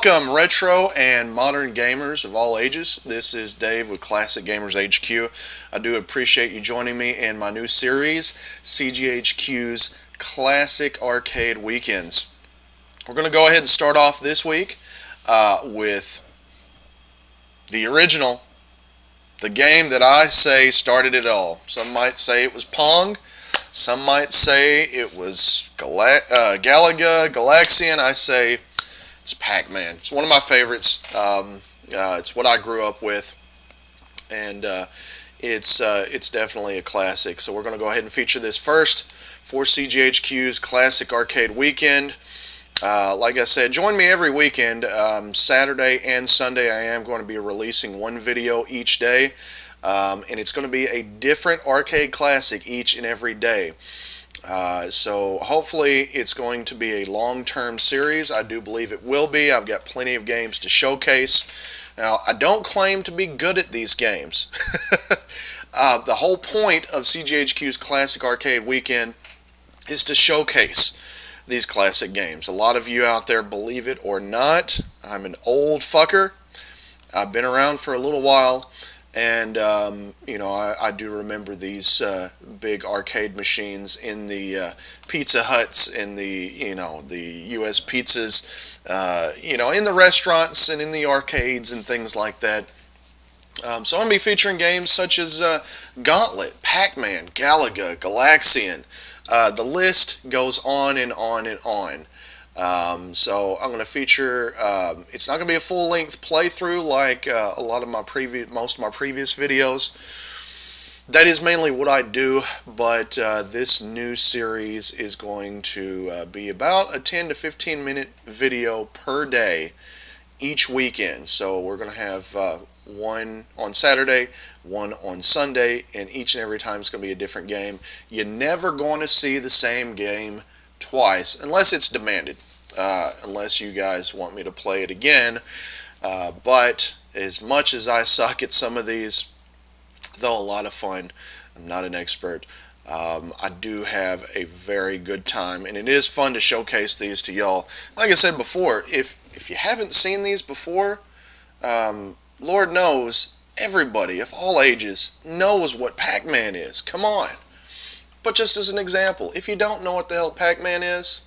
Welcome, retro and modern gamers of all ages. This is Dave with Classic Gamers HQ. I do appreciate you joining me in my new series, CGHQ's Classic Arcade Weekends. We're going to go ahead and start off this week with the original, the game that I say started it all. Some might say it was Pong. Some might say it was Galaga, Galaxian. I say it's Pac-Man. It's one of my favorites. It's what I grew up with, and it's definitely a classic. So we're going to go ahead and feature this first for CGHQ's Classic Arcade Weekend. Like I said, join me every weekend. Saturday and Sunday I am going to be releasing one video each day, and it's going to be a different arcade classic each and every day. So hopefully it's going to be a long-term series. I do believe it will be. I've got plenty of games to showcase. Now, I don't claim to be good at these games. The whole point of CGHQ's Classic Arcade Weekend is to showcase these classic games. A lot of you out there believe it or not. I'm an old fucker. I've been around for a little while. And, you know, I do remember these big arcade machines in the Pizza Huts, in the, you know, the U.S. Pizzas, you know, in the restaurants and in the arcades and things like that. So I'm going to be featuring games such as Gauntlet, Pac-Man, Galaga, Galaxian. The list goes on and on and on. So I'm going to feature, it's not going to be a full-length playthrough like a lot of my most of my previous videos. That is mainly what I do, but this new series is going to be about a 10 to 15 minute video per day each weekend. So we're going to have one on Saturday, one on Sunday, and each and every time it's going to be a different game. You're never going to see the same game twice unless it's demanded, unless you guys want me to play it again. But as much as I suck at some of these, though a lot of fun, I'm not an expert, I do have a very good time, and it is fun to showcase these to y'all. Like I said before, if you haven't seen these before, Lord knows everybody of all ages knows what Pac-Man is. Come on. But just as an example, if you don't know what the hell Pac-Man is,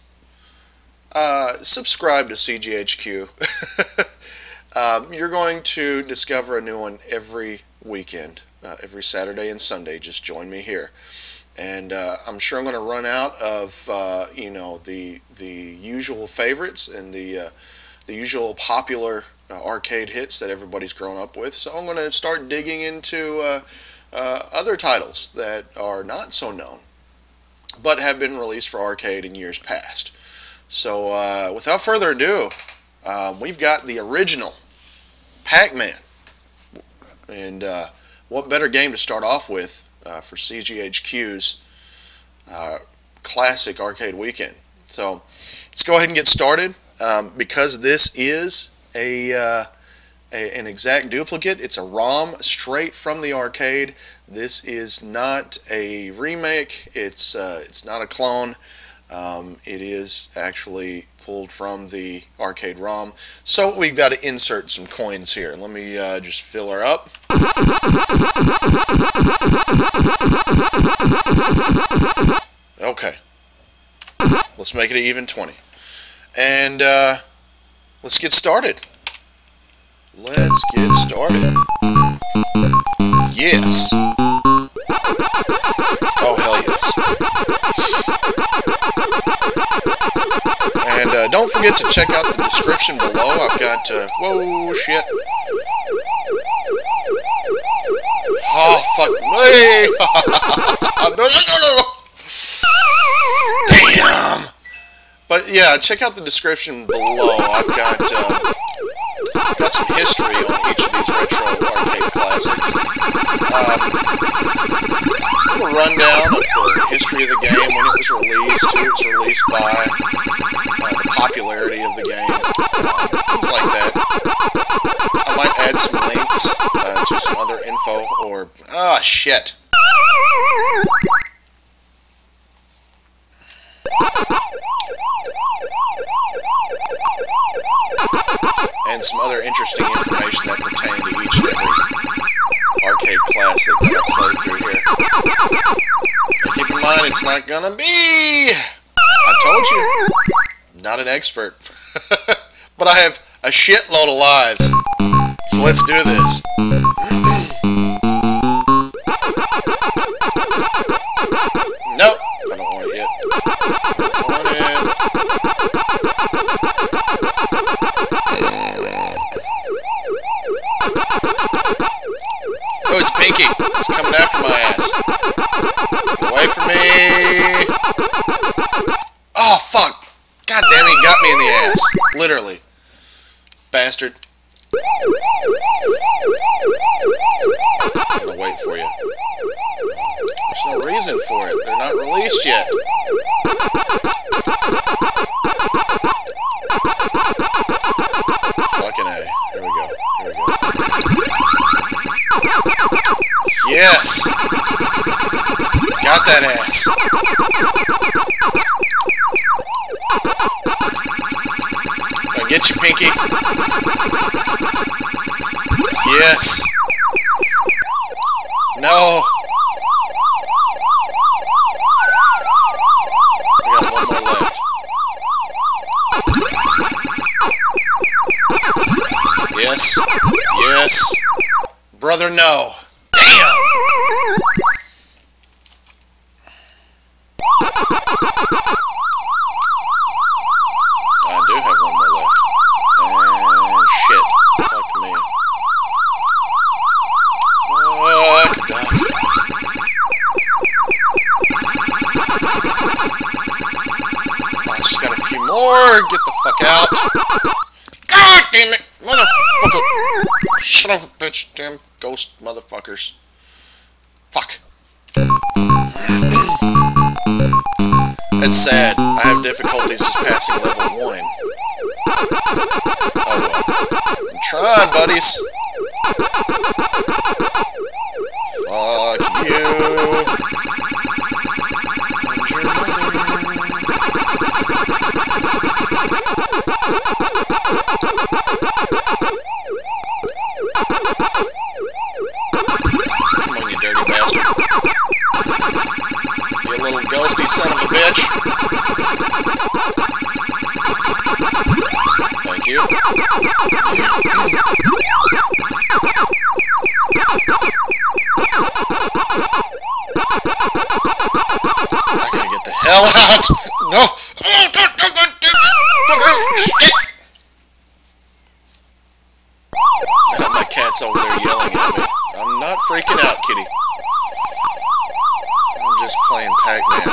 subscribe to CGHQ. You're going to discover a new one every weekend, every Saturday and Sunday. Just join me here. And I'm sure I'm going to run out of you know, the usual favorites and the usual popular arcade hits that everybody's grown up with. So I'm going to start digging into other titles that are not so known, but have been released for arcade in years past. So without further ado, we've got the original Pac-Man. And what better game to start off with for CGHQ's Classic Arcade Weekend. So let's go ahead and get started. Because this is an exact duplicate, it's a ROM straight from the arcade. This is not a remake. It's not a clone. It is actually pulled from the arcade ROM. So we've got to insert some coins here. Let me just fill her up. Okay. Let's make it an even 20. And let's get started. Let's get started. Yes. Oh, hell yes. And don't forget to check out the description below. I've got, whoa, shit. Oh, fuck. Hey. No. Damn. But yeah, check out the description below. I've got some history on each of these retro arcade classics. A little rundown of the history of the game, when it was released, who it was released by, the popularity of the game, things like that. I might add some links to some other info, or shit. other interesting information that pertain to each and every arcade classic that I played through here. Now keep in mind, it's not gonna be, I told you, not an expert. But I have a shitload of lives. So let's do this. Nope, I don't want it yet. I don't want it. Oh, it's Pinky. It's coming after my ass. Get away from me. Oh, fuck. God damn it, he got me in the ass. Literally. Bastard. I'm gonna wait for you. There's no reason for it. They're not released yet. Fucking A. Here we go. Here we go. Yes! Got that ass. I'll get you, Pinky. Yes. No. I got one more left. Yes. Yes. Brother, no. Damn. I do have one more left. And shit. Fuck me. Fuck, duck. I just got a few more. Get the fuck out. God damn it. Motherfucker. Son of a bitch. Damn ghost motherfuckers. Fuck. It's sad. I have difficulties just passing level 1. Oh well. I'm trying, buddies. Fuck you. Come on, you dirty bastard. You little ghosty son of a bitch. Thank you. I gotta get the hell out! No! My cat's over there yelling at me. I'm not freaking out, kitty. I'm just playing Pac-Man.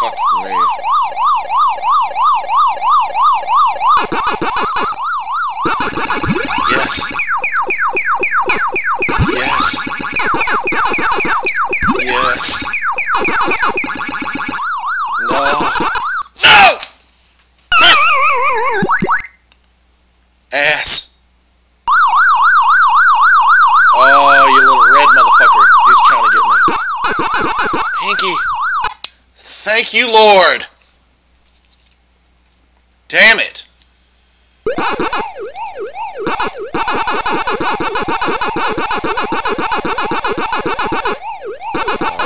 Fuck me. Yes. Yes. Yes. No. No! Fuck! Ass. Oh, you little red motherfucker. He's trying to get me. Pinky. Thank you, Lord. Damn it.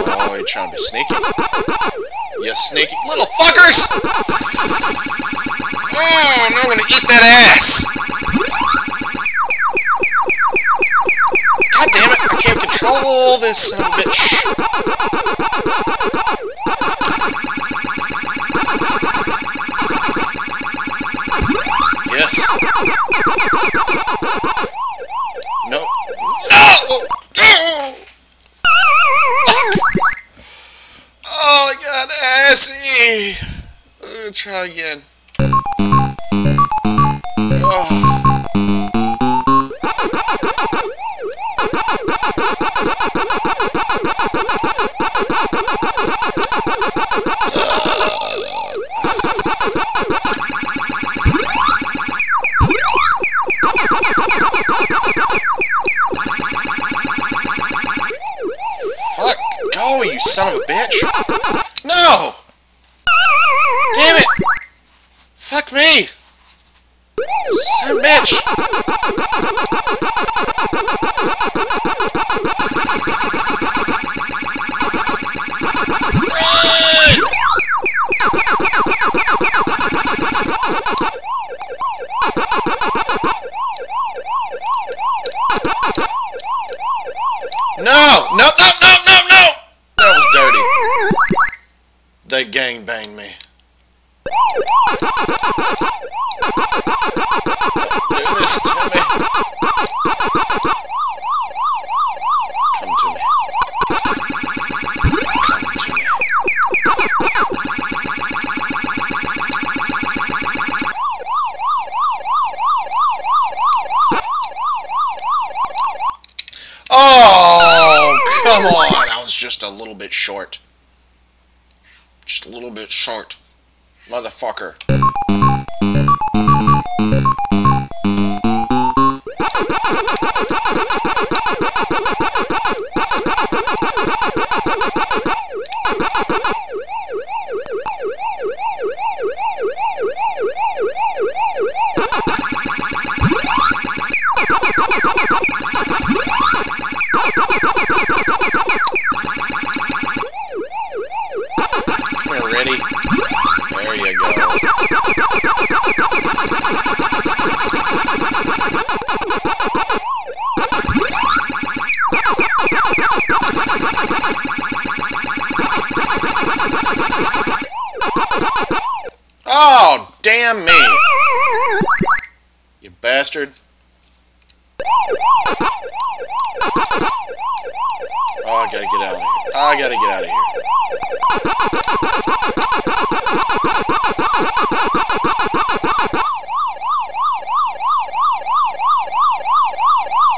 Oh, you're trying to be sneaky. You sneaky little fuckers! Oh, now I'm gonna eat that ass! God damn it, I can't control this son of a bitch. Yes. No. No! No! Oh, I got assy. I'm gonna try again. Oh. Fuck, go, you son of a bitch. No! Damn it! Fuck me! Son of a bitch! Run! No! No, no, no, no, no! That was dirty. They gangbanged me. Do this to me. Come to me. Come to me. Oh, come on. I was just a little bit short. Just a little bit short. Motherfucker. Come here, ready? There you go. Oh, damn me! You bastard. Oh, I gotta get out of here. I gotta get out of here.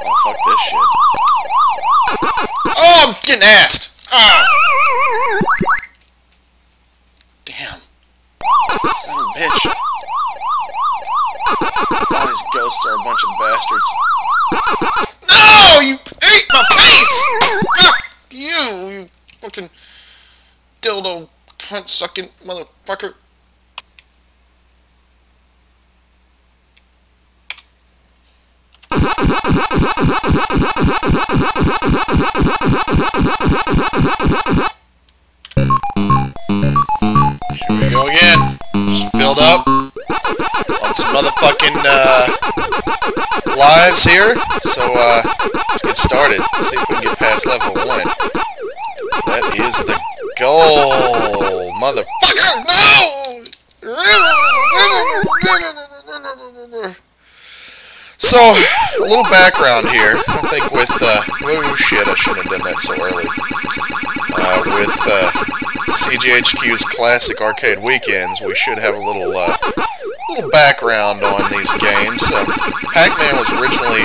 Oh, fuck this shit. Oh, I'm getting assed! Oh. Damn. Son of a bitch. All these ghosts are a bunch of bastards. No! You ate my face! Fuck you fucking dildo cunt-sucking motherfucker. Here we go again. Just filled up on some motherfucking lives here. So let's get started. See if we can get past level 1. That is the goal, motherfucker! No! So, a little background here. I think with oh shit, I shouldn't have done that so early. With CGHQ's classic arcade weekends, we should have a little background on these games. Pac-Man was originally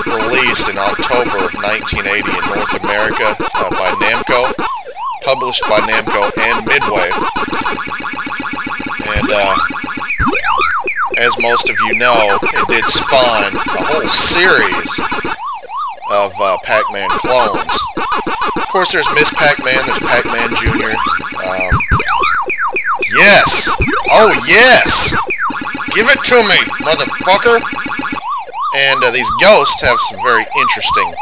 released in October of 1980 in North America by Namco, published by Namco and Midway. And as most of you know, it did spawn a whole series of Pac-Man clones. Of course, there's Miss Pac-Man, there's Pac-Man Jr. Yes! Oh, yes! Give it to me, motherfucker! And these ghosts have some very interesting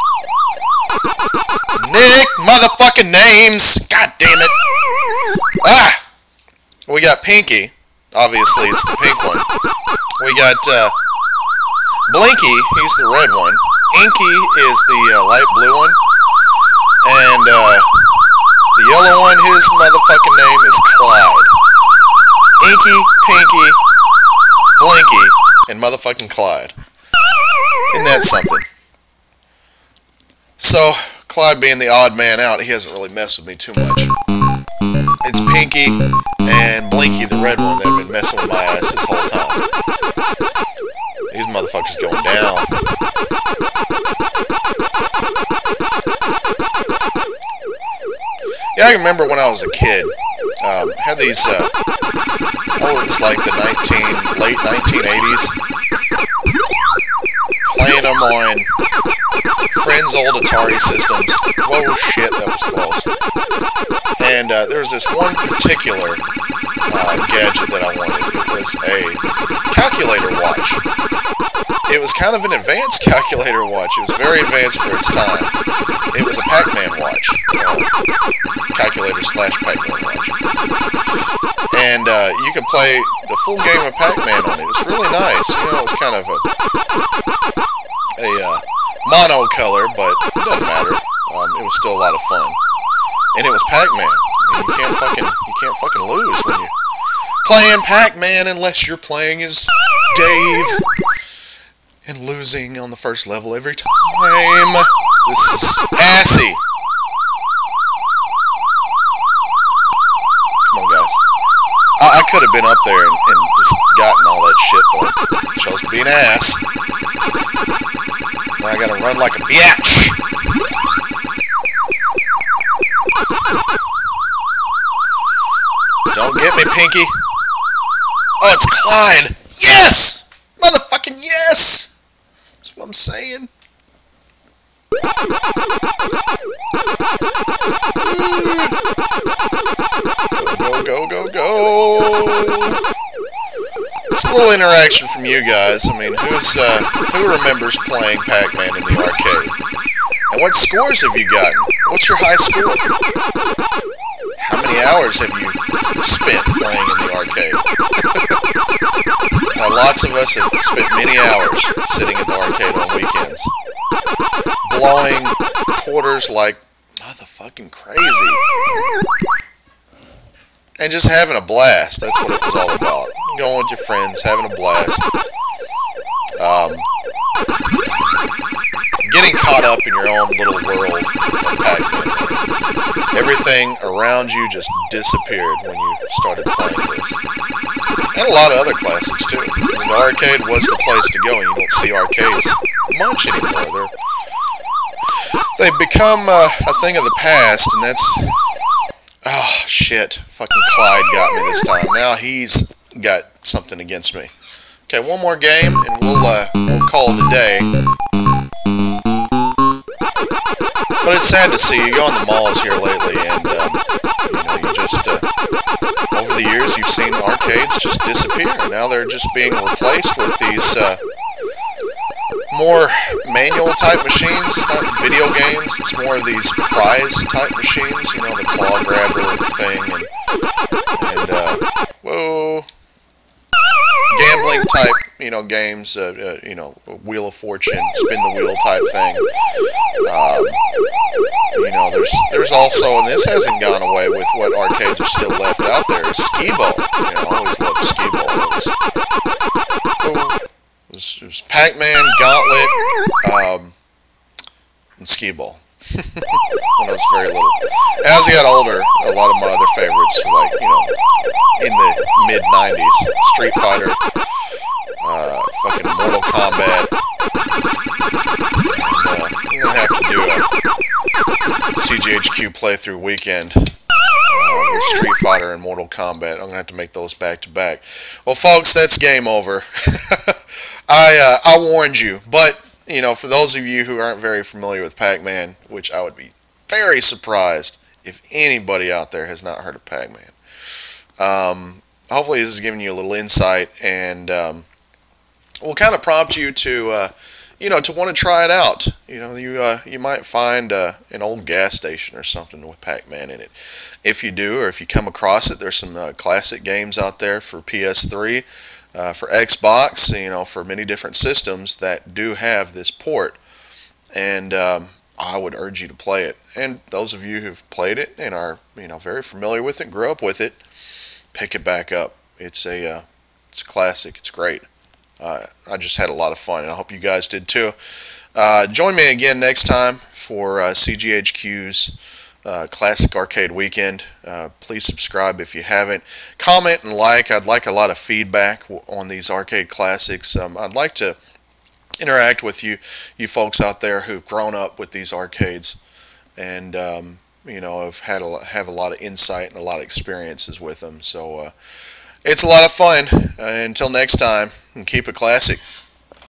motherfucking names! God damn it! Ah! We got Pinky. Obviously, it's the pink one. We got Blinky. He's the red one. Inky is the light blue one. And the yellow one, his motherfucking name is Clyde. Inky, Pinky, Blinky, and motherfucking Clyde. Isn't that something? So, Clyde being the odd man out, he hasn't really messed with me too much. It's Pinky and Blinky, the red one, that have been messing with my ass this whole time. These motherfuckers going down. Yeah, I can remember when I was a kid. Had these, it was like the late 1980s. Playing them on friends' old Atari systems. Whoa, shit, that was close. And there was this one particular gadget that I wanted. It was a calculator watch. It was kind of an advanced calculator watch. It was very advanced for its time. It was a Pac-Man watch. Calculator / Pac-Man watch. And you could play the full game of Pac-Man on it. It was really nice. You know, it was kind of a mono color, but it doesn't matter. It was still a lot of fun. And it was Pac-Man. I mean, you can't fucking lose when you're playing Pac-Man unless you're playing as Dave and losing on the first level every time. This is assy. Come on, guys. I could have been up there and just gotten all that shit, but I chose to be an ass. Now I gotta run like a biatch. Don't get me, Pinky. Oh, it's Clyde. Yes! Motherfucking yes! That's what I'm saying. Go, go, go, go. Just a little interaction from you guys. I mean, who remembers playing Pac-Man in the arcade? And what scores have you gotten? What's your high score? How many hours have you spent playing in the arcade? Lots of us have spent many hours sitting at the arcade on weekends, blowing quarters like motherfucking crazy, and just having a blast. That's what it was all about. Going with your friends, having a blast. Getting caught up in your own little world of Pac-Man. Everything around you just disappeared when you started playing this. And a lot of other classics, too. I mean, the arcade was the place to go, and you don't see arcades much anymore. They've become a thing of the past, and that's... Oh, shit. Fucking Clyde got me this time. Now he's got something against me. Okay, one more game, and we'll call it a day. But it's sad to see you go in the malls here lately, and you know, you just over the years you've seen arcades just disappear. Now they're just being replaced with these more manual type machines, not video games. It's more of these prize type machines, you know, the claw grabber thing, and whoa. Gambling type, you know, games, you know, Wheel of Fortune, spin the wheel type thing. You know, there's also, and this hasn't gone away with what arcades are still left out there, is Skee-Ball. You know, I always loved Skee-Ball. It was Pac-Man, Gauntlet, and Skee-Ball. When I was very little. As I got older, a lot of my other favorites were like, you know, in the mid-90s, Street Fighter, fucking Mortal Kombat. And, I'm gonna have to do a CGHQ playthrough weekend with Street Fighter and Mortal Kombat. I'm gonna have to make those back to back. Well, folks, that's game over. I warned you, but you know, for those of you who aren't very familiar with Pac-Man, which I would be very surprised if anybody out there has not heard of Pac-Man. Hopefully this is giving you a little insight, and will kind of prompt you to, you know, to want to try it out. You know, you might find an old gas station or something with Pac-Man in it. If you do, or if you come across it, there's some classic games out there for PS3. For Xbox, you know, for many different systems that do have this port, and I would urge you to play it. And those of you who've played it and are, you know, very familiar with it, grew up with it, pick it back up. It's a classic. It's great. I just had a lot of fun, and I hope you guys did too. Join me again next time for CGHQ's Classic Arcade Weekend. Please subscribe if you haven't. Comment and like. I'd like a lot of feedback on these arcade classics. I'd like to interact with you folks out there who've grown up with these arcades, and you know, have a lot of insight and a lot of experiences with them. So it's a lot of fun. Until next time, and keep it classic.